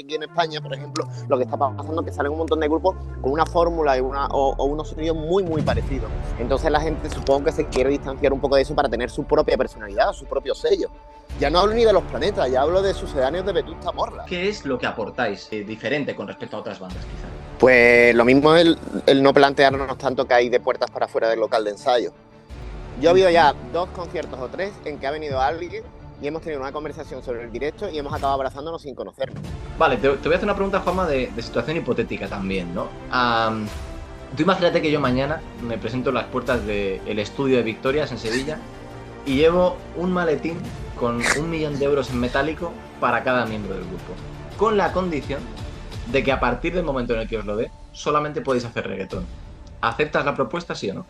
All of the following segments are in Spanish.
aquí en España, por ejemplo, lo que está pasando es que salen un montón de grupos con una fórmula y o unos sonidos muy, muy parecidos. Entonces la gente supongo que se quiere distanciar un poco de eso para tener su propia personalidad, su propio sello. Ya no hablo ni de los planetas, ya hablo de sucedáneos de Vetusta Morla. ¿Qué es lo que aportáis diferente con respecto a otras bandas, quizá? Pues lo mismo es el no plantearnos tanto que hay de puertas para afuera del local de ensayo. Yo he habido ya 2 conciertos o 3 en que ha venido alguien y hemos tenido una conversación sobre el directo y hemos acabado abrazándonos sin conocernos. Vale, te voy a hacer una pregunta, Juanma, de situación hipotética también, ¿no? Tú imagínate que yo mañana me presento en las puertas del estudio de Victorias en Sevilla y llevo un maletín con 1.000.000 de euros en metálico para cada miembro del grupo, con la condición de que a partir del momento en el que os lo dé, solamente podéis hacer reggaetón. ¿Aceptas la propuesta, sí o no?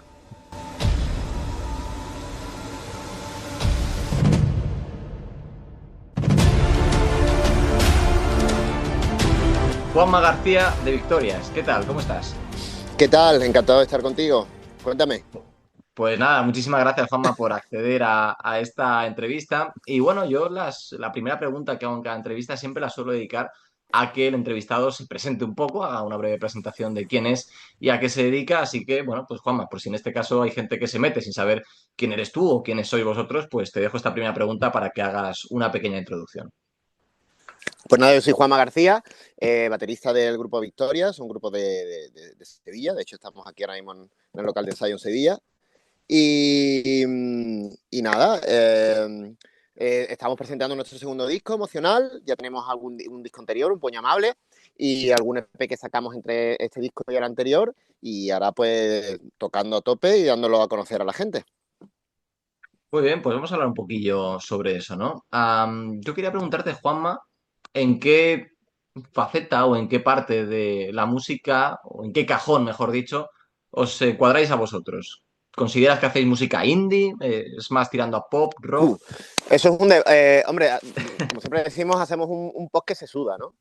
Juanma García de Victorias, ¿qué tal? ¿Cómo estás? ¿Qué tal? Encantado de estar contigo. Cuéntame. Pues nada, muchísimas gracias, Juanma, por acceder a esta entrevista. Y bueno, yo la primera pregunta que hago en cada entrevista siempre la suelo dedicar a que el entrevistado se presente un poco, haga una breve presentación de quién es y a qué se dedica. Así que, bueno, pues Juanma, por si en este caso hay gente que se mete sin saber quién eres tú o quiénes sois vosotros, pues te dejo esta primera pregunta para que hagas una pequeña introducción. Pues nada, yo soy Juanma García, baterista del grupo Victorias, un grupo de Sevilla. De hecho, estamos aquí ahora mismo en el local de ensayo en Sevilla. Y nada, estamos presentando nuestro segundo disco, Emocional. Ya tenemos un disco anterior, Un Puño Amable, y algún EP que sacamos entre este disco y el anterior. Y ahora pues tocando a tope y dándolo a conocer a la gente. Muy bien, pues vamos a hablar un poquillo sobre eso, ¿no? Yo quería preguntarte, Juanma, ¿en qué faceta o en qué parte de la música, o en qué cajón, mejor dicho, os cuadráis a vosotros? ¿Consideras que hacéis música indie? ¿Es más tirando a pop, Uh, rock? Eso es hombre, como siempre decimos, hacemos un post que se suda, ¿no?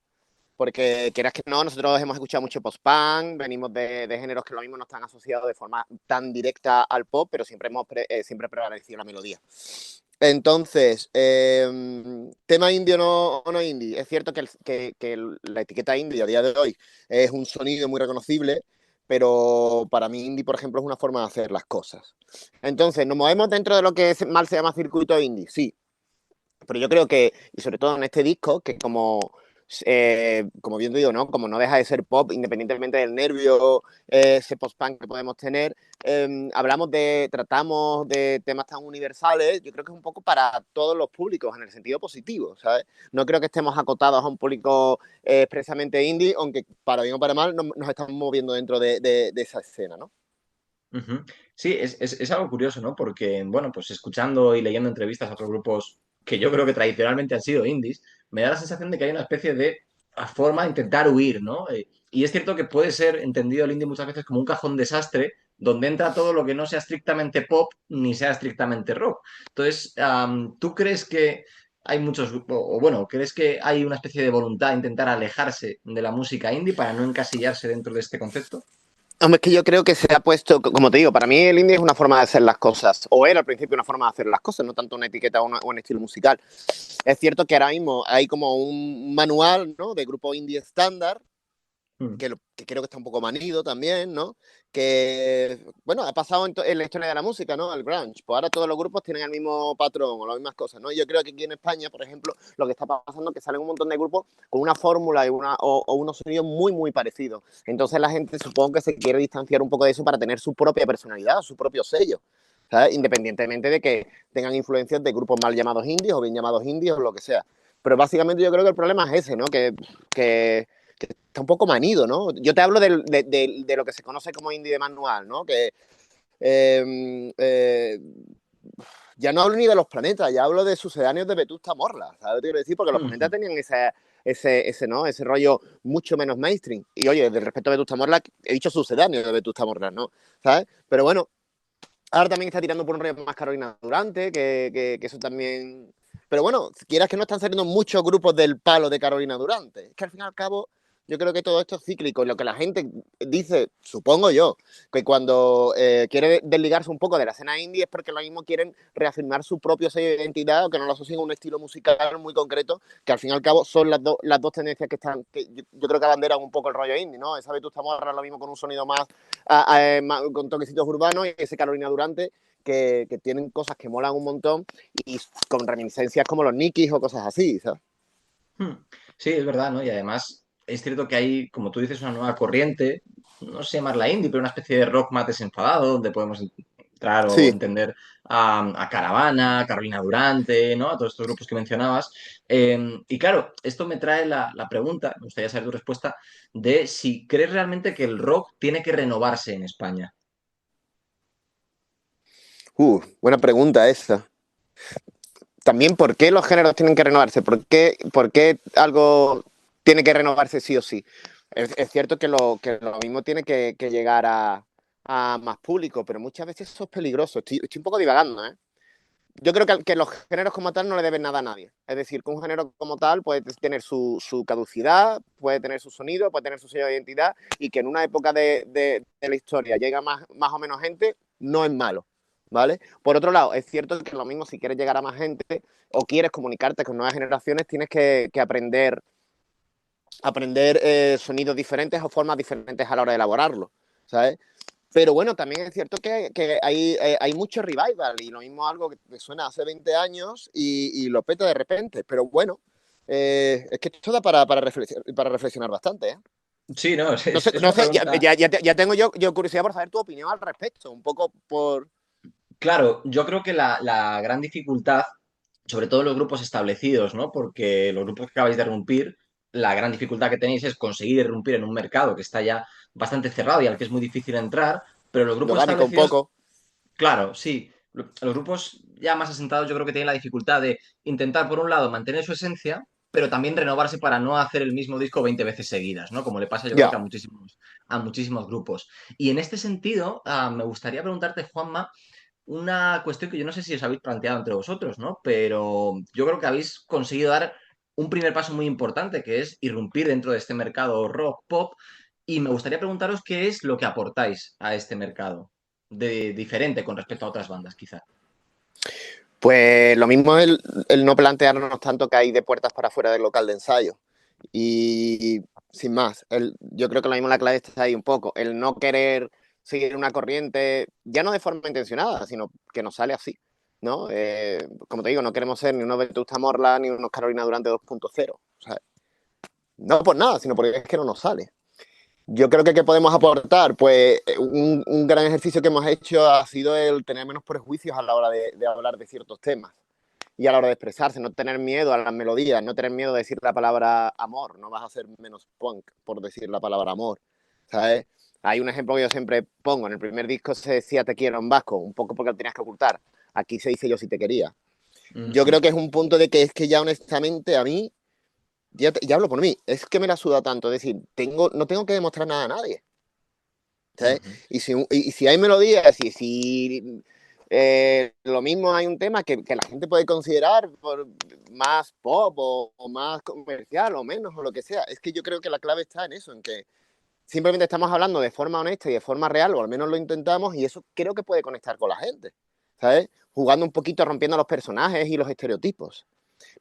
Porque quieras que no, nosotros hemos escuchado mucho post-punk, venimos de géneros que lo mismo no están asociados de forma tan directa al pop, pero siempre prevalecido la melodía. Entonces, tema indie o no indie, es cierto que la etiqueta indie a día de hoy es un sonido muy reconocible, pero para mí indie, por ejemplo, es una forma de hacer las cosas. Entonces, ¿nos movemos dentro de lo que mal se llama circuito indie? Sí, pero yo creo que, y sobre todo en este disco, que como bien digo, ¿no? Como no deja de ser pop, independientemente del nervio, ese post-punk que podemos tener, tratamos de temas tan universales, yo creo que es un poco para todos los públicos, en el sentido positivo, ¿sabes? No creo que estemos acotados a un público expresamente indie, aunque para bien o para mal nos estamos moviendo dentro de esa escena, ¿no? Ujú. Sí, es algo curioso, ¿no? Porque, bueno, pues escuchando y leyendo entrevistas a otros grupos que yo creo que tradicionalmente han sido indies, me da la sensación de que hay una especie de forma de intentar huir, ¿no? Y es cierto que puede ser entendido el indie muchas veces como un cajón desastre donde entra todo lo que no sea estrictamente pop ni sea estrictamente rock. Entonces, ¿tú crees que hay muchos, o bueno, crees que hay una especie de voluntad de intentar alejarse de la música indie para no encasillarse dentro de este concepto? Hombre, es que yo creo que se ha puesto, como te digo, para mí el indie es una forma de hacer las cosas, o era al principio una forma de hacer las cosas, no tanto una etiqueta o un estilo musical. Es cierto que ahora mismo hay como un manual, ¿no? De grupo indie estándar, Mm. que creo que está un poco manido también, ¿no? Que, bueno, ha pasado en la historia de la música, ¿no? El grunge. Pues ahora todos los grupos tienen el mismo patrón o las mismas cosas, ¿no? Yo creo que aquí en España, por ejemplo, lo que está pasando es que salen un montón de grupos con una fórmula o unos sonidos muy, muy parecidos. Entonces la gente supongo que se quiere distanciar un poco de eso para tener su propia personalidad, su propio sello, ¿sabes? Independientemente de que tengan influencias de grupos mal llamados indies o bien llamados indies o lo que sea. Pero básicamente yo creo que el problema es ese, ¿no? Que está un poco manido, ¿no? Yo te hablo de lo que se conoce como indie de manual, ¿no? Que eh, eh, ya no hablo ni de los planetas, ya hablo de sucedáneos de Vetusta Morla, ¿sabes lo que quiero decir? Porque los planetas Ujú. tenían ¿no? Ese rollo mucho menos mainstream. Y oye, de respecto a Vetusta Morla, he dicho sucedáneo de Vetusta Morla, ¿no? ¿Sabes? Pero bueno, ahora también está tirando por un rollo más Carolina Durante, que eso también... Pero bueno, quieras que no están saliendo muchos grupos del palo de Carolina Durante. Es que al fin y al cabo Yo creo que todo esto es cíclico. Y lo que la gente dice, supongo yo, que cuando quiere desligarse un poco de la escena indie es porque lo mismo quieren reafirmar su propio sello de identidad o que no lo asocien a un estilo musical muy concreto, que al fin y al cabo son las dos tendencias que están, que yo creo que abanderan un poco el rollo indie, ¿no? Esa Vetusta Morla lo mismo con un sonido más con toquecitos urbanos, y ese Carolina Durante que tienen cosas que molan un montón y con reminiscencias como los Nikis o cosas así, ¿sabes? Hmm. Sí, es verdad, ¿no? Y además es cierto que hay, como tú dices, una nueva corriente, no sé llamarla indie, pero una especie de rock más desenfadado, donde podemos entrar o Sí. entender a Caravana, a Carolina Durante, ¿no? A todos estos grupos que mencionabas. Y claro, esto me trae la pregunta, me gustaría saber tu respuesta, de si crees realmente que el rock tiene que renovarse en España. Buena pregunta esa. También, ¿por qué los géneros tienen que renovarse? Por qué algo tiene que renovarse sí o sí? Es cierto que lo mismo tiene que llegar a más público, pero muchas veces eso es peligroso. Estoy un poco divagando, ¿eh? Yo creo que los géneros como tal no le deben nada a nadie. Es decir, que un género como tal puede tener su caducidad, puede tener su sonido, puede tener su sello de identidad, y que en una época de la historia llega más o menos gente, no es malo, ¿vale? Por otro lado, es cierto que lo mismo si quieres llegar a más gente o quieres comunicarte con nuevas generaciones, tienes que aprender sonidos diferentes o formas diferentes a la hora de elaborarlo, ¿sabes? Pero bueno, también es cierto que hay mucho revival y lo mismo algo que suena hace 20 años y lo peta de repente. Pero bueno, es que esto da para reflexionar bastante, ¿eh? Sí, no, No sé, es no una sé pregunta. ya tengo yo curiosidad por saber tu opinión al respecto, un poco por... Claro, yo creo que la gran dificultad, sobre todo en los grupos establecidos, ¿no? Porque los grupos que acabáis de irrumpir, la gran dificultad que tenéis es conseguir irrumpir en un mercado que está ya bastante cerrado y al que es muy difícil entrar, pero los Lo grupos orgánico un establecidos, poco. claro, sí. Los grupos ya más asentados yo creo que tienen la dificultad de intentar, por un lado, mantener su esencia, pero también renovarse para no hacer el mismo disco 20 veces seguidas, ¿no? Como le pasa yo creo que Ya. a muchísimos grupos. Y en este sentido, me gustaría preguntarte, Juanma, una cuestión que yo no sé si os habéis planteado entre vosotros, ¿no? Pero yo creo que habéis conseguido dar un primer paso muy importante, que es irrumpir dentro de este mercado rock pop. Y me gustaría preguntaros qué es lo que aportáis a este mercado, de diferente con respecto a otras bandas, quizá. Pues lo mismo es el no plantearnos tanto que hay de puertas para afuera del local de ensayo. Y sin más, yo creo que lo mismo la clave está ahí un poco, el no querer seguir una corriente, ya no de forma intencionada, sino que nos sale así, ¿no? Como te digo, no queremos ser ni unos Vetusta Morla ni unos Carolina Durante 2.0. O sea, no por nada, sino porque es que no nos sale. Yo creo que ¿qué podemos aportar? Pues un gran ejercicio que hemos hecho ha sido el tener menos prejuicios a la hora de hablar de ciertos temas y a la hora de expresarse, no tener miedo a las melodías, no tener miedo de decir la palabra amor, no vas a ser menos punk por decir la palabra amor, ¿sabes? Hay un ejemplo que yo siempre pongo, en el primer disco se decía te quiero en vasco, un poco porque lo tenías que ocultar, aquí se dice yo si te quería. Yo Ujú. creo que es un punto de que es que ya honestamente a mí, ya hablo por mí, es que me la suda tanto, es decir, no tengo que demostrar nada a nadie, ¿sabes? Ujú. Y si hay melodías y si lo mismo hay un tema que la gente puede considerar por más pop o más comercial o menos o lo que sea. Es que yo creo que la clave está en eso, en que simplemente estamos hablando de forma honesta y de forma real, o al menos lo intentamos, y eso creo que puede conectar con la gente, ¿sabes? Jugando un poquito, rompiendo los personajes y los estereotipos.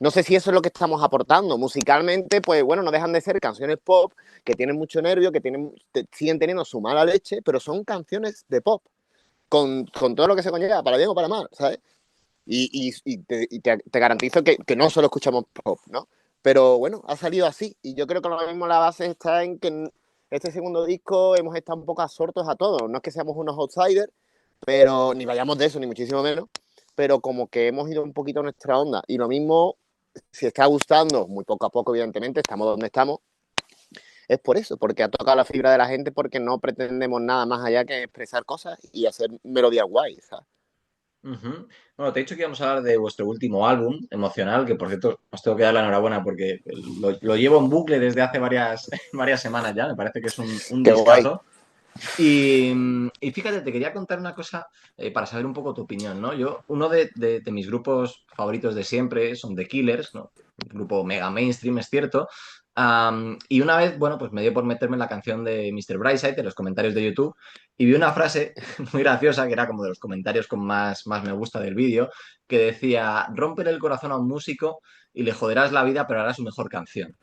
No sé si eso es lo que estamos aportando. Musicalmente, pues bueno, no dejan de ser canciones pop que tienen mucho nervio, siguen teniendo su mala leche, pero son canciones de pop, con todo lo que se conlleva, para bien o para mal, ¿sabes? Y te garantizo que no solo escuchamos pop, ¿no? Pero bueno, ha salido así. Y yo creo que lo mismo la base está en que en este segundo disco hemos estado un poco absortos a todos. No es que seamos unos outsiders, pero ni vayamos de eso, ni muchísimo menos. Pero como que hemos ido un poquito a nuestra onda. Y lo mismo, si está gustando, muy poco a poco, evidentemente, estamos donde estamos, es por eso, porque ha tocado la fibra de la gente, porque no pretendemos nada más allá que expresar cosas y hacer melodías guays, ¿sabes? Ujú. Bueno, te he dicho que íbamos a hablar de vuestro último álbum, Emocional, que por cierto os tengo que dar la enhorabuena porque lo llevo en bucle desde hace varias, varias semanas ya, me parece que es un Qué guay. discazo. Y fíjate, te quería contar una cosa para saber un poco tu opinión, ¿no? Uno de mis grupos favoritos de siempre son The Killers, ¿no? Un grupo mega mainstream, es cierto, Y una vez, bueno, pues me dio por meterme en la canción de Mr. Brightside, en los comentarios de YouTube, y vi una frase muy graciosa, que era como de los comentarios con más me gusta del vídeo, que decía, rómpele el corazón a un músico y le joderás la vida, pero harás su mejor canción.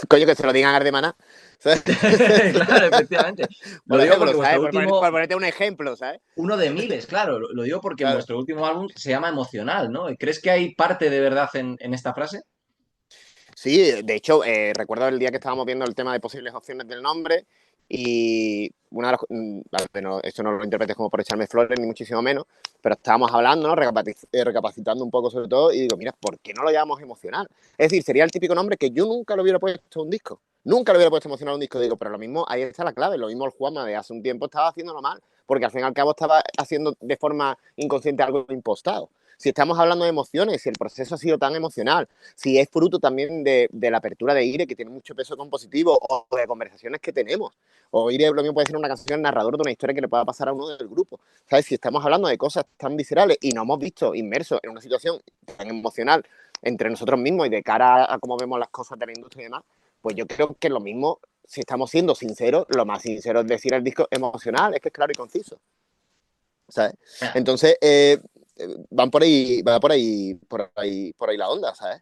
Coño, que se lo digan a Ardemana. ¿Sabes? Claro, efectivamente. Lo Por digo ejemplo, porque ¿sabes? vuestro Por último, ponerte un ejemplo, ¿sabes? uno de miles, claro, lo digo porque Claro. vuestro último álbum se llama Emocional, ¿no? ¿Crees que hay parte de verdad en esta frase? Sí, de hecho, recuerdo el día que estábamos viendo el tema de posibles opciones del nombre y una de las, esto no lo interpretes como por echarme flores, ni muchísimo menos, pero estábamos hablando, ¿no? Recapacitando un poco sobre todo y digo, mira, ¿por qué no lo llamamos emocional? Es decir, sería el típico nombre que yo nunca lo hubiera puesto a un disco. Nunca lo hubiera puesto emocional a un disco. Digo, pero lo mismo, ahí está la clave. Lo mismo el Juanma de hace un tiempo estaba haciéndolo mal, porque al fin y al cabo estaba haciendo de forma inconsciente algo impostado. Si estamos hablando de emociones, si el proceso ha sido tan emocional, si es fruto también de la apertura de Ire, que tiene mucho peso compositivo, o de conversaciones que tenemos. O Ire lo mismo puede ser una canción narrador de una historia que le pueda pasar a uno del grupo. ¿Sabes? Si estamos hablando de cosas tan viscerales y nos hemos visto inmersos en una situación tan emocional entre nosotros mismos y de cara a cómo vemos las cosas de la industria y demás, pues yo creo que lo mismo, si estamos siendo sinceros, lo más sincero es decir el disco emocional, es que es claro y conciso. ¿Sabes? Entonces, van por ahí, va por ahí la onda, ¿sabes?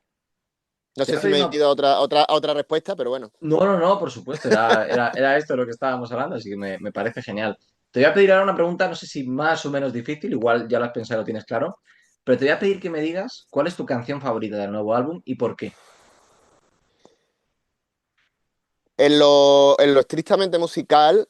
No Te voy sé a si pedir me he una... ido a otra respuesta, pero bueno. No, no, no, por supuesto, era esto de lo que estábamos hablando, así que me parece genial. Te voy a pedir ahora una pregunta, no sé si más o menos difícil, igual ya lo has pensado, lo tienes claro, pero te voy a pedir que me digas cuál es tu canción favorita del nuevo álbum y por qué. En lo estrictamente musical,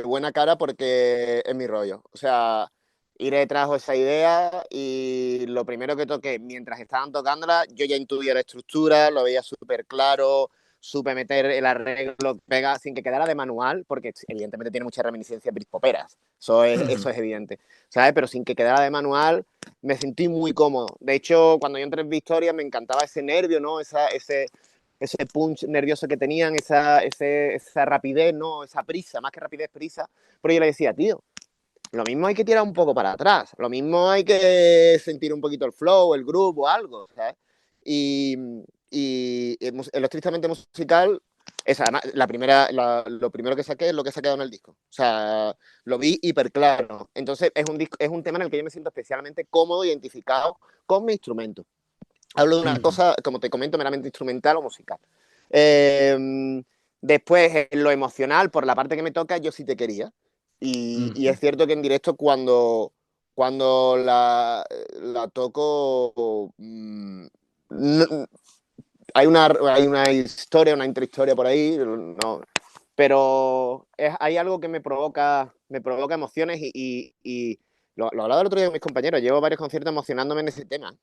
buena cara porque es mi rollo. O sea, iré trajo esa idea y lo primero que toqué, mientras estaban tocándola, yo ya intuía la estructura, lo veía súper claro, supe meter el arreglo, pega, sin que quedara de manual, porque evidentemente tiene muchas reminiscencias britpoperas, eso es evidente, ¿sabes? Pero sin que quedara de manual, me sentí muy cómodo. De hecho, cuando yo entré en Victoria, me encantaba ese nervio, ¿no? Ese punch nervioso que tenían, esa rapidez, ¿no? Esa prisa, más que rapidez, prisa. Pero yo le decía, tío, lo mismo hay que tirar un poco para atrás, lo mismo hay que sentir un poquito el flow, el groove o algo, ¿sabes? Y, en lo estrictamente musical, lo primero que saqué es lo que se ha quedado en el disco. O sea, lo vi hiper claro. Entonces, es un tema en el que yo me siento especialmente cómodo, identificado con mi instrumento. Hablo de una cosa, como te comento, meramente instrumental o musical. Después, en lo emocional, por la parte que me toca, yo sí te quería. Y es cierto que en directo cuando la toco, hay una historia, una intrahistoria por ahí, no, pero hay algo que me provoca emociones y lo hablaba el otro día con mis compañeros, llevo varios conciertos emocionándome en ese tema.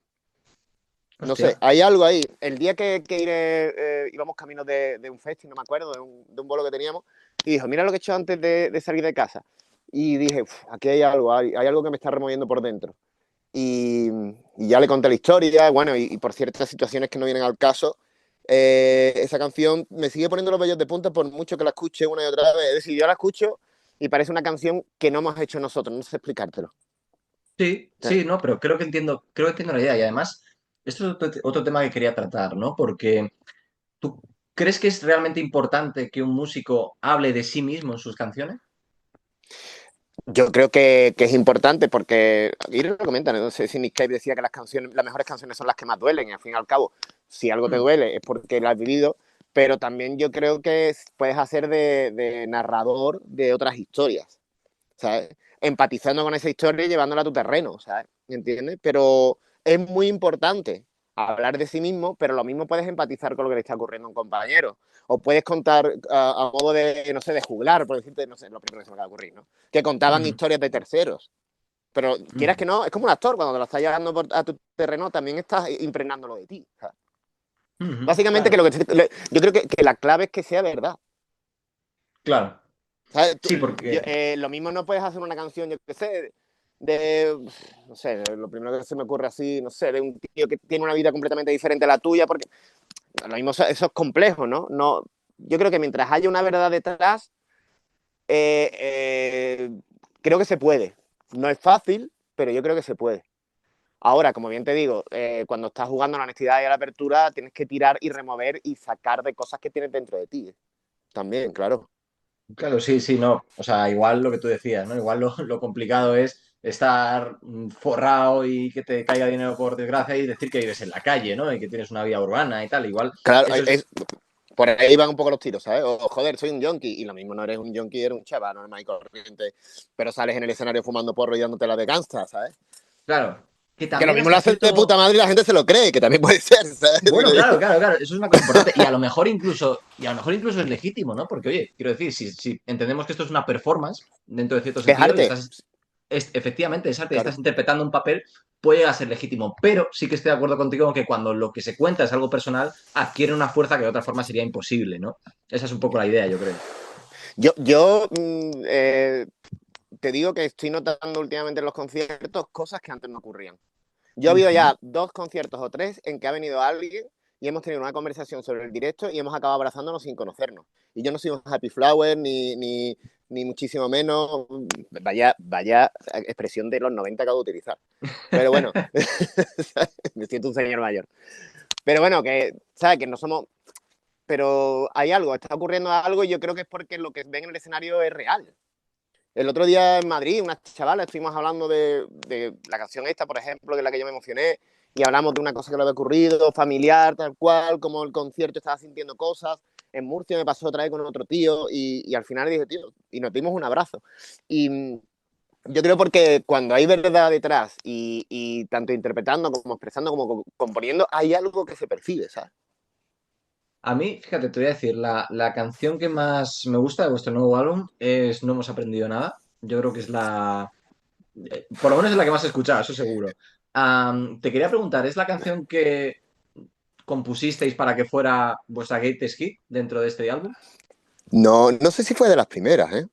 No Hostia. sé, hay algo ahí. El día que íbamos camino de un festi, no me acuerdo, de un bolo que teníamos, y dijo, mira lo que he hecho antes de salir de casa. Y dije, aquí hay algo que me está removiendo por dentro. Y, y ya le conté la historia, bueno, y por ciertas situaciones que no vienen al caso, esa canción me sigue poniendo los vellos de punta por mucho que la escuche una y otra vez. Es decir, yo la escucho y parece una canción que no hemos hecho nosotros, no sé explicártelo. Sí, sí, no, pero creo que entiendo la idea y además, esto es otro tema que quería tratar, ¿no? Porque ¿tú crees que es realmente importante que un músico hable de sí mismo en sus canciones? Yo creo que es importante porque, y lo comentan, no sé si Nick Cave decía que las mejores canciones son las que más duelen, y al fin y al cabo, si algo te Mm, duele es porque lo has vivido, pero también yo creo que puedes hacer de narrador de otras historias, ¿sabes? Empatizando con esa historia y llevándola a tu terreno, ¿sabes? ¿Me entiendes? Pero es muy importante hablar de sí mismo, pero lo mismo puedes empatizar con lo que le está ocurriendo a un compañero. O puedes contar a modo de, no sé, de juglar, por decirte, no sé, lo primero que se me acaba de ocurrir, ¿no? Que contaban ujú, historias de terceros. Pero quieras ujú, que no, es como un actor, cuando te lo estás llevando a tu terreno, también estás impregnándolo de ti. ¿Sabes? ujú, Básicamente, claro, yo creo que la clave es que sea verdad. claro. ¿Sabes? Sí, porque... Lo mismo no puedes hacer una canción, yo qué sé, no sé, lo primero que se me ocurre así, no sé, de un tío que tiene una vida completamente diferente a la tuya, porque lo mismo eso es complejo, ¿no? Yo creo que mientras haya una verdad detrás, eh, eh, creo que se puede. No es fácil, pero yo creo que se puede. Ahora, como bien te digo, cuando estás jugando a la honestidad y a la apertura, tienes que tirar y remover y sacar de cosas que tienes dentro de ti. También, claro. Claro, sí, sí, no. O sea, igual lo que tú decías, ¿no? Igual lo complicado es estar forrado y que te caiga dinero por desgracia y decir que vives en la calle, ¿no? Y que tienes una vida urbana y tal. Igual, Claro, eso es, por ahí van un poco los tiros, ¿sabes? O joder, soy un yonki. Y lo mismo, no eres un yonki, eres un chaval normal y corriente. Pero sales en el escenario fumando porro y dándote la de gangsta, ¿sabes? claro, que Que lo también mismo hasta lo haces de cierto. puta madre y la gente se lo cree, que también puede ser, ¿sabes? Bueno, Digo claro, yo. claro, claro, eso es una cosa importante. Y a lo mejor incluso es legítimo, ¿no? Porque, oye, quiero decir, si entendemos que esto es una performance dentro de cierto Que es sentido y arte. estás efectivamente, es arte, Claro. estás interpretando un papel, puede llegar a ser legítimo, pero sí que estoy de acuerdo contigo en que cuando lo que se cuenta es algo personal, adquiere una fuerza que de otra forma sería imposible, ¿no? Esa es un poco la idea, yo creo. Yo te digo que estoy notando últimamente en los conciertos cosas que antes no ocurrían. Yo he habido Ujú. ya 2 conciertos o 3 en que ha venido alguien y hemos tenido una conversación sobre el directo y hemos acabado abrazándonos sin conocernos. Y yo no soy un happy flower ni muchísimo menos. Vaya expresión de los 90 que acabo de utilizar. Pero bueno, me siento un señor mayor. Pero bueno, que, ¿sabes? Que no somos. Pero hay algo, está ocurriendo algo y yo creo que es porque lo que ven en el escenario es real. El otro día en Madrid, unas chavalas, estuvimos hablando de la canción esta, por ejemplo, de la que yo me emocioné, y hablamos de una cosa que le había ocurrido, familiar, tal cual, como el concierto estaba sintiendo cosas. En Murcia me pasó otra vez con otro tío, y al final dije, tío, y nos dimos un abrazo. Y yo creo porque cuando hay verdad detrás, y tanto interpretando como expresando como componiendo, hay algo que se percibe, ¿sabes? A mí, fíjate, te voy a decir, la canción que más me gusta de vuestro nuevo álbum es No hemos aprendido nada. Yo creo que es por lo menos es la que más he escuchado, eso seguro. Te quería preguntar, ¿es la canción que compusisteis para que fuera vuestra greatest hit dentro de este álbum? No, no sé si fue de las primeras, ¿eh?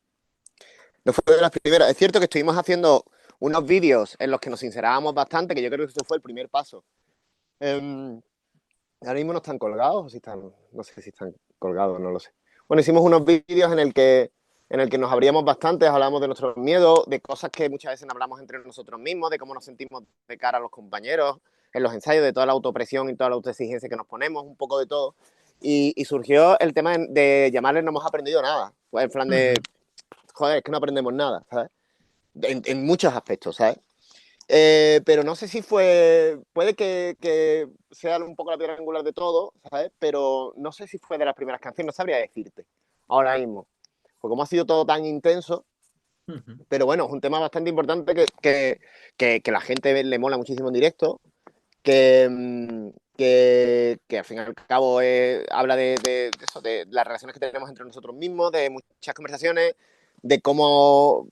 No fue de las primeras. Es cierto que estuvimos haciendo unos vídeos en los que nos sincerábamos bastante, que yo creo que eso fue el primer paso. Ahora mismo no están colgados, o si están, no sé si están colgados, no lo sé. Bueno, hicimos unos vídeos en el que nos abríamos bastante, hablamos de nuestros miedos, de cosas que muchas veces no hablamos entre nosotros mismos, de cómo nos sentimos de cara a los compañeros, en los ensayos, de toda la autopresión y toda la autoexigencia que nos ponemos, un poco de todo. Y surgió el tema de llamarles no hemos aprendido nada. Pues en plan de, Ujú, joder, es que no aprendemos nada, ¿sabes? En muchos aspectos, ¿sabes? Pero no sé si puede que sea un poco la piedra angular de todo, ¿sabes? Pero no sé si fue de las primeras canciones, no sabría decirte ahora mismo. Porque como ha sido todo tan intenso, ujú, pero bueno, es un tema bastante importante que la gente le mola muchísimo en directo, que al fin y al cabo habla de eso, de las relaciones que tenemos entre nosotros mismos, de muchas conversaciones, de cómo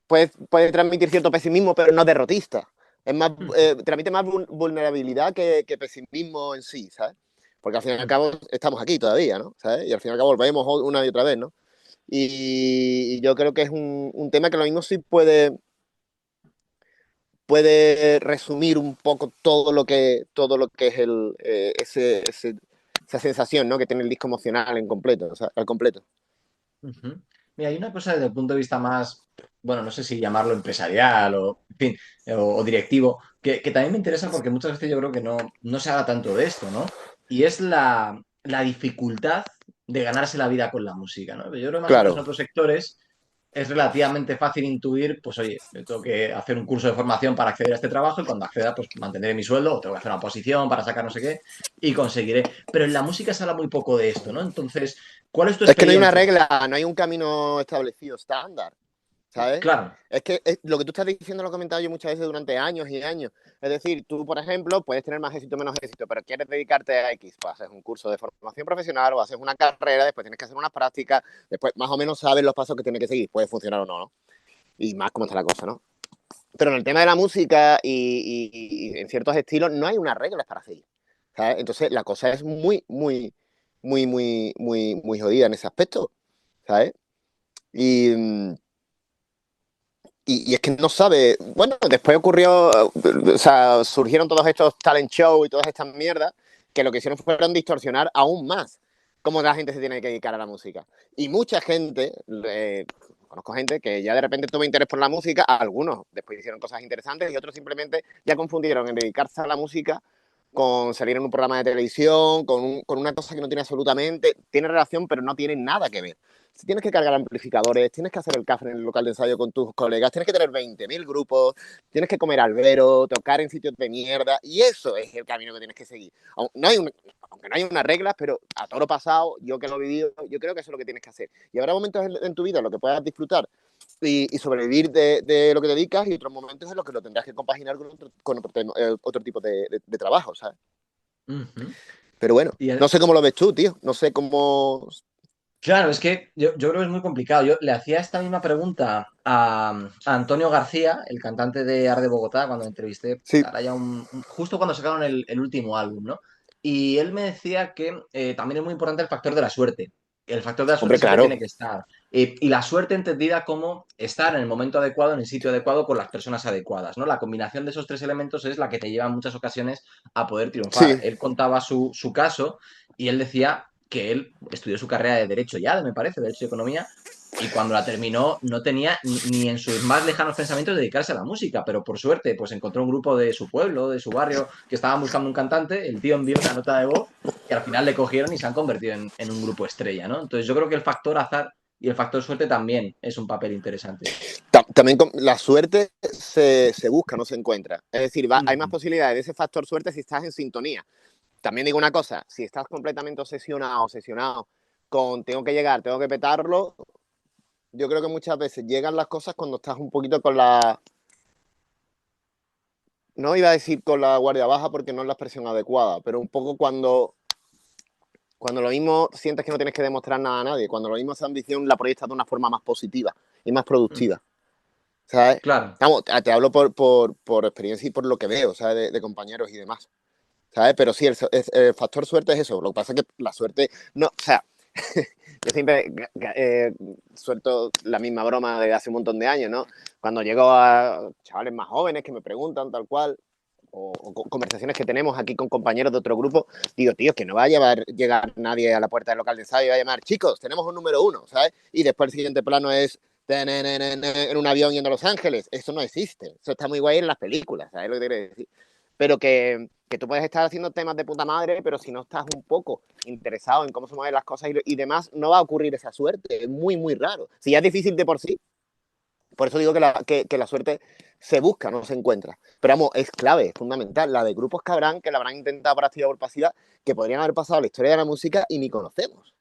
puede transmitir cierto pesimismo, pero no derrotista. Es más, ujú, transmite más vulnerabilidad que pesimismo en sí, ¿sabes? Porque al fin y al cabo estamos aquí todavía, ¿no? ¿Sabes? Y al fin y al cabo volvemos una y otra vez, ¿no? Y yo creo que es un tema que lo mismo sí puede resumir un poco todo lo que es esa sensación, ¿no? Que tiene el disco emocional en completo, o sea, al completo. ujú. Mira, hay una cosa desde el punto de vista más, bueno, no sé si llamarlo empresarial o, en fin, o directivo, que también me interesa porque muchas veces yo creo que no se habla tanto de esto, ¿no? Y es la dificultad de ganarse la vida con la música, ¿no? Yo creo que más o menos en Claro. otros sectores es relativamente fácil intuir, pues oye, yo tengo que hacer un curso de formación para acceder a este trabajo y cuando acceda, pues mantendré mi sueldo o tengo que hacer una posición para sacar no sé qué y conseguiré. Pero en la música se habla muy poco de esto, ¿no? Entonces, ¿cuál es tu Es que no hay una experiencia? regla, no hay un camino establecido estándar. ¿Sabes? Claro. Es que lo que tú estás diciendo lo he comentado yo muchas veces durante años y años. Es decir, tú, por ejemplo, puedes tener más éxito o menos éxito, pero quieres dedicarte a X, pues haces un curso de formación profesional o haces una carrera, después tienes que hacer unas prácticas, después más o menos sabes los pasos que tienes que seguir, puede funcionar o no, ¿no? Y más cómo está la cosa, ¿no? Pero en el tema de la música y en ciertos estilos no hay unas reglas para seguir, ¿sabes? Entonces la cosa es muy, muy, muy, muy, muy, muy jodida en ese aspecto, ¿sabes? Y, y es que no sabe. Bueno, después ocurrió. O sea, surgieron todos estos talent show y todas estas mierdas que lo que hicieron fueron distorsionar aún más cómo la gente se tiene que dedicar a la música. Y mucha gente, conozco gente que ya de repente tuvo interés por la música, algunos después hicieron cosas interesantes y otros simplemente ya confundieron en dedicarse a la música con salir en un programa de televisión, con una cosa que no tiene absolutamente, tiene relación, pero no tiene nada que ver. Si tienes que cargar amplificadores, tienes que hacer el café en el local de ensayo con tus colegas, tienes que tener 20.000 grupos, tienes que comer albero, tocar en sitios de mierda, y eso es el camino que tienes que seguir. Aunque no hay unas reglas, pero a toro pasado, yo que lo he vivido, yo creo que eso es lo que tienes que hacer. Y habrá momentos en tu vida en los que puedas disfrutar y sobrevivir de lo que dedicas y otros momentos en los que lo tendrás que compaginar otro tipo de trabajo, ¿sabes? Ujú. Pero bueno, Y no sé cómo lo ves tú, tío. No sé cómo... claro, es que yo creo que es muy complicado. Yo le hacía esta misma pregunta a Antonio García, el cantante de Arde Bogotá, cuando le entrevisté, Sí, ahora ya justo cuando sacaron el último álbum, ¿no? Y él me decía que también es muy importante el factor de la suerte. El factor de la suerte hombre, siempre tiene claro. que estar. Y la suerte entendida como estar en el momento adecuado, en el sitio adecuado, con las personas adecuadas, ¿no? La combinación de esos tres elementos es la que te lleva en muchas ocasiones a poder triunfar. Sí. Él contaba su caso y él decía que él estudió su carrera de Derecho ya, me parece, Derecho y Economía, y cuando la terminó no tenía ni en sus más lejanos pensamientos dedicarse a la música, pero por suerte pues encontró un grupo de su pueblo, de su barrio, que estaban buscando un cantante, el tío envió una nota de voz y al final le cogieron y se han convertido en un grupo estrella, ¿no? Entonces yo creo que el factor azar y el factor suerte también es un papel interesante. También la suerte se busca, no se encuentra. Es decir, hay más Ujú. posibilidades de ese factor suerte si estás en sintonía. También digo una cosa, si estás completamente obsesionado con tengo que llegar, tengo que petarlo, yo creo que muchas veces llegan las cosas cuando estás un poquito con la... No iba a decir con la guardia baja porque no es la expresión adecuada, pero un poco cuando lo mismo sientes que no tienes que demostrar nada a nadie, cuando lo mismo esa ambición la proyectas de una forma más positiva y más Mm. productiva, ¿sabes? Claro. Vamos, te hablo por experiencia y por lo que veo, ¿sabes? De compañeros y demás, ¿sabes? Pero sí, el factor suerte es eso. Lo que pasa es que la suerte, no, o sea, yo siempre suelto la misma broma de hace un montón de años, ¿no? Cuando llego a chavales más jóvenes que me preguntan tal cual, o conversaciones que tenemos aquí con compañeros de otro grupo, digo, tío, que no va a llegar nadie a la puerta del local de ensayo y va a llamar, chicos, tenemos un número uno, ¿sabes? Y después el siguiente plano es en un avión yendo a Los Ángeles. Eso no existe. Eso está muy guay en las películas, ¿sabes lo que te quiero decir? Pero que tú puedes estar haciendo temas de puta madre, pero si no estás un poco interesado en cómo se mueven las cosas y demás, no va a ocurrir esa suerte. Es muy, muy raro. Si ya es difícil de por sí, por eso digo que la suerte se busca, no se encuentra. Pero vamos, es clave, es fundamental. La de grupos que la habrán intentado por activa o por pasiva, que podrían haber pasado a la historia de la música y ni conocemos.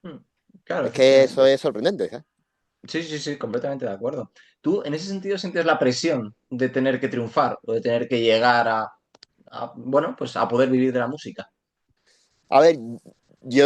Mm. Claro, Es que eso efectivamente. es sorprendente, ¿sabes? Sí, sí, sí, completamente de acuerdo. ¿Tú en ese sentido sientes la presión de tener que triunfar o de tener que llegar bueno, pues a poder vivir de la música? A ver, yo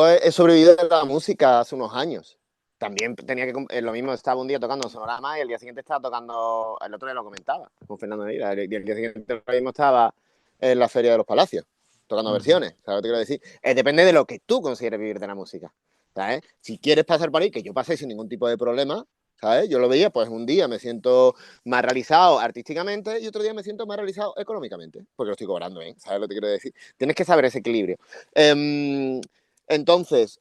he sobrevivido de la música hace unos años. También tenía que... Lo mismo, estaba un día tocando en Sonorama y el día siguiente estaba tocando... El otro día lo comentaba con Fernando Neira. Y el día siguiente lo mismo estaba en la Feria de los Palacios, tocando Ujú. versiones. ¿Sabes lo que te quiero decir? Depende de lo que tú consideres vivir de la música. ¿Sabes? Si quieres pasar por ahí, que yo pasé sin ningún tipo de problema, ¿sabes? Yo lo veía, pues un día me siento más realizado artísticamente y otro día me siento más realizado económicamente, porque lo estoy cobrando, ¿eh? ¿Sabes lo que te quiero decir? Tienes que saber ese equilibrio. Eh, entonces,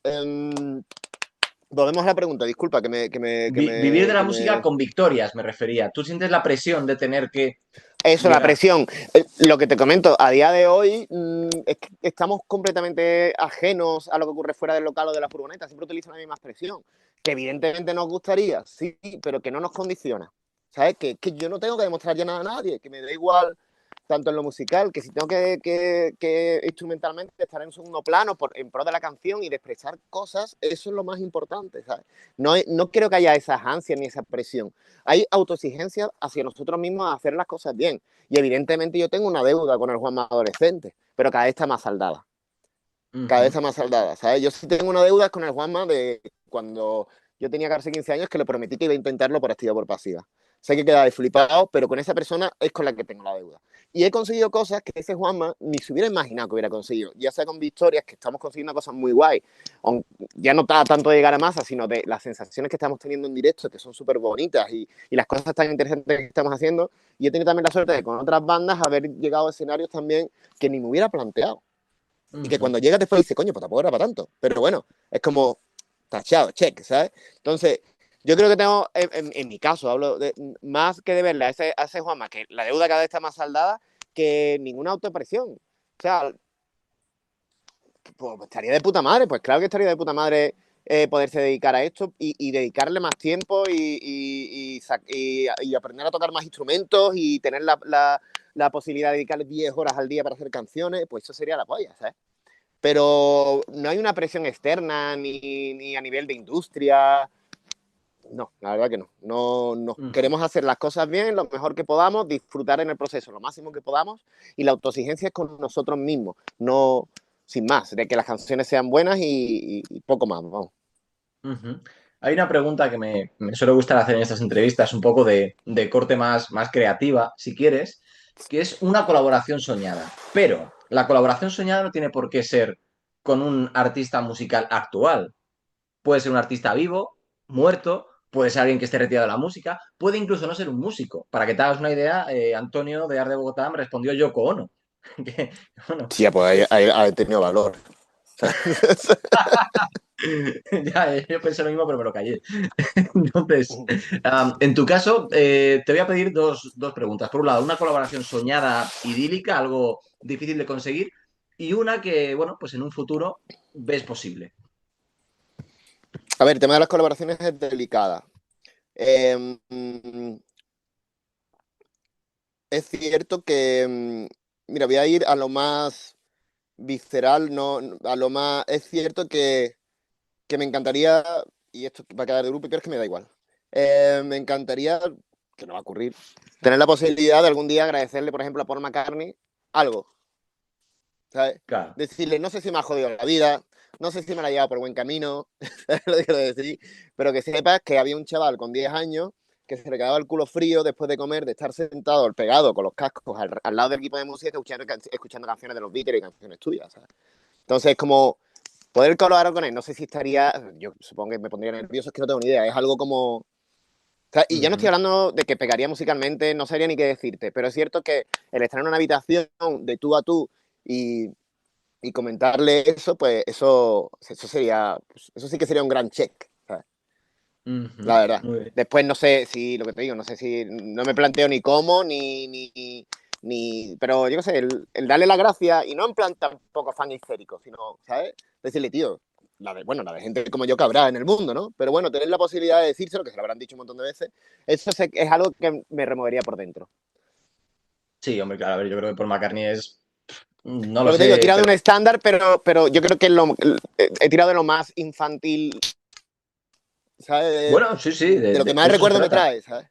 volvemos a la pregunta, disculpa Vivir de la música con victorias, me refería. ¿Tú sientes la presión de tener que Eso, la llegar? presión. Lo que te comento, a día de hoy es que estamos completamente ajenos a lo que ocurre fuera del local o de la furgoneta. Siempre utilizan la misma expresión. Que evidentemente nos gustaría, sí, pero que no nos condiciona. ¿Sabes? Que yo no tengo que demostrar ya nada a nadie, que me da igual tanto en lo musical, que si tengo que instrumentalmente estar en segundo plano en pro de la canción y de expresar cosas, eso es lo más importante, ¿sabes? No creo que haya esas ansias ni esa presión. Hay autoexigencia hacia nosotros mismos a hacer las cosas bien. Y evidentemente yo tengo una deuda con el Juanma adolescente, pero cada vez está más saldada. Cada vez Ujú. está más saldada, ¿sabes? Yo sí tengo una deuda con el Juanma de cuando yo tenía casi 15 años que le prometí que iba a intentarlo por activa o por pasiva. Sé que queda de flipado, pero con esa persona es con la que tengo la deuda. Y he conseguido cosas que ese Juanma ni se hubiera imaginado que hubiera conseguido. Ya sea con victorias, que estamos consiguiendo cosas muy guay. Ya no está tanto de llegar a masa, sino de las sensaciones que estamos teniendo en directo, que son súper bonitas y las cosas tan interesantes que estamos haciendo. Y he tenido también la suerte de con otras bandas haber llegado a escenarios también que ni me hubiera planteado. Y que Ujú. cuando llegas después dices, coño, pues tampoco era para tanto. Pero bueno, es como tachado, check, ¿sabes? Entonces, Yo creo que tengo, en mi caso, hablo de, más que de verle a ese Juanma, que la deuda cada vez está más saldada, que ninguna autopresión. O sea, pues estaría de puta madre, pues claro que estaría de puta madre poderse dedicar a esto y dedicarle más tiempo y aprender a tocar más instrumentos y tener la posibilidad de dedicarle 10 horas al día para hacer canciones, pues eso sería la polla, ¿sabes? Pero no hay una presión externa ni a nivel de industria. No, la verdad que no. No. Ujú. Queremos hacer las cosas bien, lo mejor que podamos, disfrutar en el proceso lo máximo que podamos y la autoexigencia es con nosotros mismos, no sin más, de que las canciones sean buenas y poco más, vamos. Ujú. Hay una pregunta que me suele gustar hacer en estas entrevistas, un poco de corte más creativa, si quieres, que es una colaboración soñada. Pero la colaboración soñada no tiene por qué ser con un artista musical actual. Puede ser un artista vivo, muerto, puede ser alguien que esté retirado de la música, puede incluso no ser un músico. Para que te hagas una idea, Antonio de Ar de Bogotá me respondió Yoko Ono. Que, bueno, Sí, pues ha tenido valor. ya, yo pensé lo mismo, pero me lo callé. Entonces, en tu caso, te voy a pedir dos preguntas. Por un lado, una colaboración soñada, idílica, algo difícil de conseguir, y una que, bueno, pues en un futuro ves posible. A ver, el tema de las colaboraciones es delicada. Eh, es cierto que, mira, voy a ir a lo más visceral, no, a lo más... Es cierto que me encantaría, y esto va a quedar de grupo, pero es que me da igual. Me encantaría, que no va a ocurrir, tener la posibilidad de algún día agradecerle, por ejemplo, a Paul McCartney algo, ¿sabes? Claro. Decirle, no sé si me ha jodido la vida, no sé si me la ha llevado por buen camino, ¿sabes lo que quiero decir? Pero que sepas que había un chaval con 10 años que se le quedaba el culo frío después de comer, de estar sentado, pegado con los cascos al lado del equipo de música, escuchando canciones de los Beatles y canciones tuyas, ¿sabes? Entonces, como poder colaborar con él, no sé si estaría, yo supongo que me pondría nervioso, es que no tengo ni idea, es algo como... O sea, y ya no estoy Ujú. hablando de que pegaría musicalmente, no sabría ni qué decirte, pero es cierto que el estar en una habitación de tú a tú y, y comentarle eso, pues eso sería, pues, eso sí que sería un gran check, ¿sabes? La Ujú. verdad. Muy bien. Después no sé si, lo que te digo, no sé si, no me planteo ni cómo, pero yo qué sé, el darle la gracia, y no en plan tampoco fan histérico, sino, ¿sabes? Decirle, tío, la de gente como yo que habrá en el mundo, ¿no? Pero bueno, tener la posibilidad de decírselo, que se lo habrán dicho un montón de veces, es algo que me removería por dentro. Sí, hombre, claro, a ver, yo creo que Paul McCartney es, no lo Lo que te digo, he sé, tirado de pero un estándar, pero yo creo que he tirado de lo más infantil, ¿sabes? bueno, sí, sí, De lo que de más eso se recuerdo me trata. trae, ¿sabes?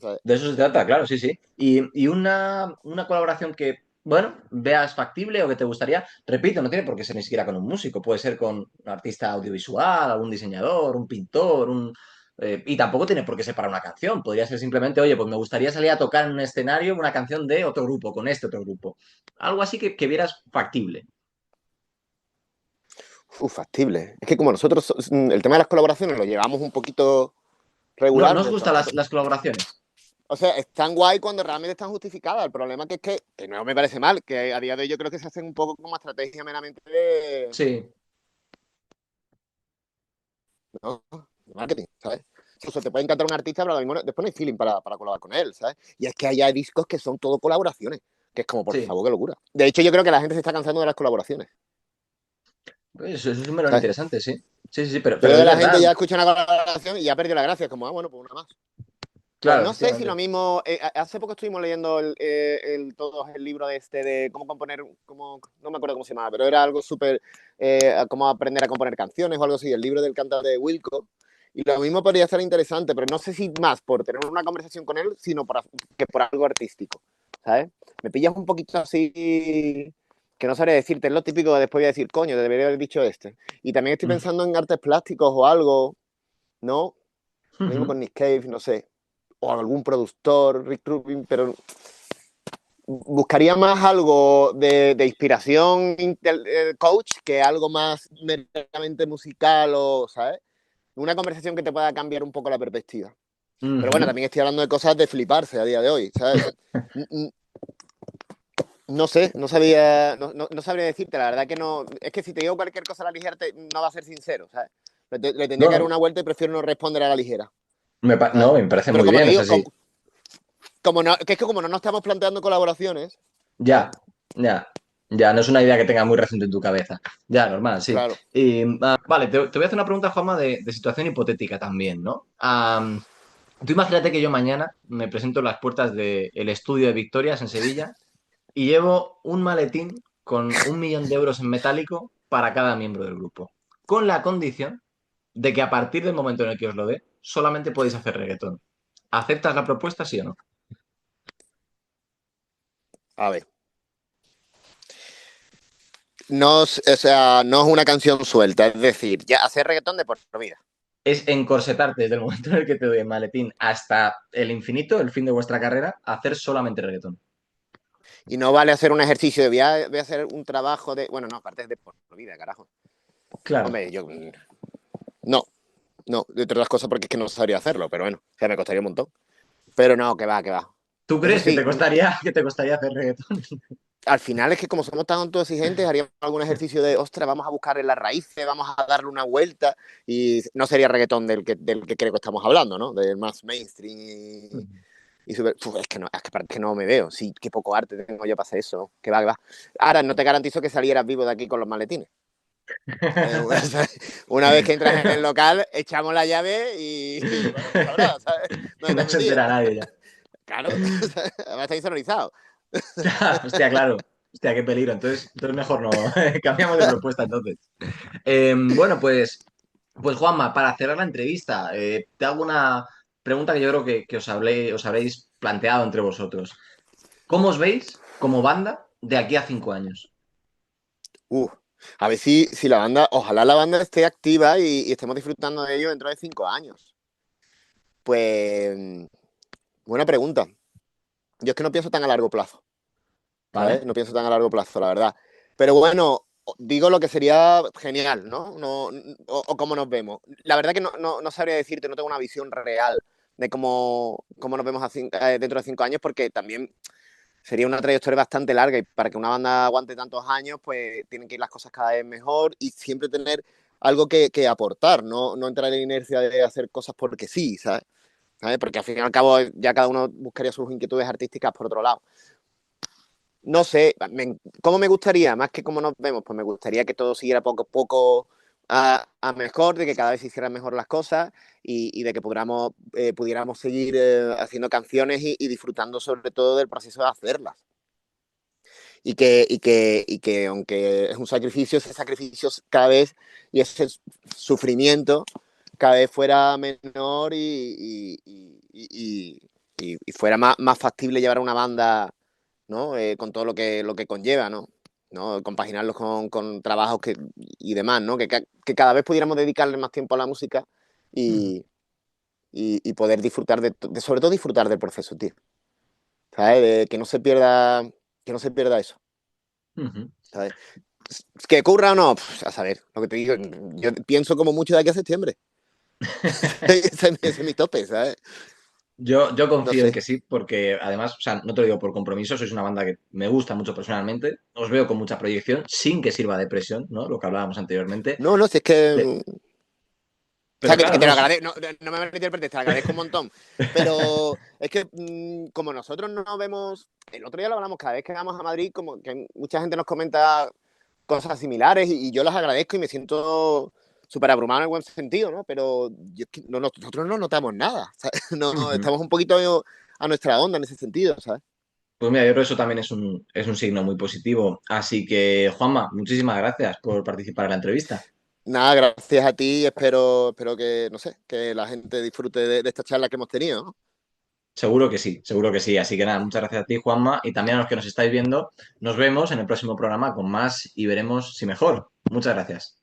¿Sabes? De eso se trata, claro, sí, sí. Y una colaboración que, bueno, veas factible o que te gustaría, repito, no tiene por qué ser ni siquiera con un músico, puede ser con un artista audiovisual, algún diseñador, un pintor, y tampoco tiene por qué ser para una canción, podría ser simplemente, oye, pues me gustaría salir a tocar en un escenario una canción de otro grupo, con este otro grupo. Algo así que vieras factible. Factible. Es que como nosotros, el tema de las colaboraciones lo llevamos un poquito No, regular, ¿no os pues gustan tampoco. las colaboraciones? O sea, están guay cuando realmente están justificadas. El problema que no me parece mal, que a día de hoy yo creo que se hacen un poco como estrategia meramente Sí, ¿no? De marketing, ¿sabes? Incluso te puede encantar un artista, pero ahora mismo después no hay feeling para colaborar con él, ¿sabes? Y es que hay discos que son todo colaboraciones, que es como, por sí. favor, qué locura. De hecho, yo creo que la gente se está cansando de las colaboraciones, Eso es un melón ¿sabes? interesante, sí. Sí, sí, sí, Yo pero creo que es la gente verdad. ya escucha una colaboración y ya perdió la gracia, es como, ah, bueno, pues una más. Pues Claro, no sé si lo efectivamente. mismo. Hace poco estuvimos leyendo todo el libro de de cómo componer, no me acuerdo cómo se llamaba, pero era algo súper. Cómo aprender a componer canciones o algo así, el libro del cantante de Wilco. Y lo mismo podría ser interesante, pero no sé si más por tener una conversación con él, sino que por algo artístico, ¿sabes? Me pillas un poquito así, que no sabría decirte, es lo típico que después voy a decir, coño, debería haber dicho este. Y también estoy Mm. pensando en artes plásticos o algo, ¿no? Lo mismo Ujú. con Nick Cave, no sé, o algún productor, Rick Rubin, pero buscaría más algo de inspiración coach que algo más meramente musical o, ¿sabes? Una conversación que te pueda cambiar un poco la perspectiva. Pero bueno, Ujú. también estoy hablando de cosas de fliparse a día de hoy, ¿sabes? No sé, no sabría decirte, la verdad que no. Es que si te digo cualquier cosa a la ligera, no va a ser sincero, ¿sabes? Le tendría No, que dar no. una vuelta y prefiero no responder a la ligera. No, ¿sabes? me parece Pero muy como te bien, es digo, así. como no, que es que como no nos estamos planteando colaboraciones, ¿sabes? Ya, ya, ya, no es una idea que tenga muy reciente en tu cabeza. Ya, normal, sí. Claro. Y, vale, te voy a hacer una pregunta, Juanma, de situación hipotética también, ¿no? Tú imagínate que yo mañana me presento en las puertas del estudio de Victorias en Sevilla y llevo un maletín con 1 millón de euros en metálico para cada miembro del grupo, con la condición de que a partir del momento en el que os lo dé, solamente podéis hacer reggaetón. ¿Aceptas la propuesta, sí o no? A ver. No, o sea, no es una canción suelta, es decir, ya hacer reggaetón de por vida. Es encorsetarte desde el momento en el que te doy el maletín hasta el infinito, el fin de vuestra carrera, a hacer solamente reggaetón. Y no vale hacer un ejercicio de voy a hacer un trabajo de. Bueno, no, aparte es de por vida, carajo. Claro. Hombre, yo. No, no, de otras cosas porque es que no sabría hacerlo, pero bueno, o sea, me costaría un montón. Pero no, que va, que va. ¿Tú Eso crees que sí, te costaría hacer reggaetón? al final es que como somos tan exigentes, haríamos algún ejercicio de, ostras, vamos a buscar en las raíces, vamos a darle una vuelta y no sería reggaetón del que creo que estamos hablando, ¿no? Del más mainstream y es que no, es que aparte que no me veo, sí, qué poco arte tengo yo para hacer eso, que va, que va. Ahora, no te garantizo que salieras vivo de aquí con los maletines. Una vez que entras en el local, echamos la llave y bueno, tú sabrás, ¿sabes? Que ¿Dónde te no has se metido? entera nadie ya. Claro, además está insonorizado. Hostia, claro. Hostia, qué peligro. Entonces mejor no. Cambiamos de propuesta entonces. Bueno, pues Juanma, para cerrar la entrevista, te hago una pregunta que yo creo que os habréis planteado entre vosotros. ¿Cómo os veis como banda de aquí a 5 años? Uh, a ver si la banda, ojalá la banda esté activa y estemos disfrutando de ello dentro de 5 años. Pues, buena pregunta. Yo es que no pienso tan a largo plazo, ¿sabes? ¿Vale? No pienso tan a largo plazo, la verdad. Pero bueno, digo lo que sería genial, ¿no? O cómo nos vemos. La verdad que no sabría decirte, no tengo una visión real de cómo nos vemos dentro de 5 años, porque también sería una trayectoria bastante larga y para que una banda aguante tantos años, pues tienen que ir las cosas cada vez mejor y siempre tener algo que aportar, no entrar en inercia de hacer cosas porque sí, ¿sabes? ¿Sabes? Porque al fin y al cabo ya cada uno buscaría sus inquietudes artísticas por otro lado. No sé, ¿cómo me gustaría? Más que cómo nos vemos, pues me gustaría que todo siguiera poco a poco a mejor, de que cada vez se hicieran mejor las cosas y de que pudiéramos seguir haciendo canciones y disfrutando sobre todo del proceso de hacerlas. Y que aunque es un sacrificio, ese sacrificio cada vez y ese sufrimiento cada vez fuera menor y fuera más factible llevar a una banda, ¿no? Con todo lo que conlleva, ¿no? Compaginarlos con trabajos y demás, ¿no? Que cada vez pudiéramos dedicarle más tiempo a la música Ujú, y poder disfrutar sobre todo disfrutar del proceso, tío. ¿Sabes? Que no se pierda eso. ujú. ¿Sabes? Que ocurra o no, a saber, lo que te digo, yo pienso como mucho de aquí a septiembre. Ese es mi tope, ¿sabes? Yo No confío en sé. que sí, porque además, o sea, no te lo digo por compromiso, sois una banda que me gusta mucho personalmente, os veo con mucha proyección, sin que sirva de presión, ¿no? Lo que hablábamos anteriormente. No, si es que. Pe- O sea, Pero, que claro, te no. lo agradezco, no me malinterpretes, te lo agradezco un montón. Pero es que como nosotros no vemos, el otro día lo hablamos, cada vez que vamos a Madrid, como que mucha gente nos comenta cosas similares y yo las agradezco y me siento súper abrumado en el buen sentido, ¿no? Pero nosotros no notamos nada, ¿sabes? No, Ujú. estamos un poquito a nuestra onda en ese sentido, ¿sabes? Pues mira, yo creo que eso también es un signo muy positivo. Así que, Juanma, muchísimas gracias por participar en la entrevista. Nada, gracias a ti, espero que, no sé, que la gente disfrute de esta charla que hemos tenido, ¿no? Seguro que sí, seguro que sí. Así que nada, muchas gracias a ti, Juanma, y también a los que nos estáis viendo. Nos vemos en el próximo programa con más y veremos si mejor. Muchas gracias.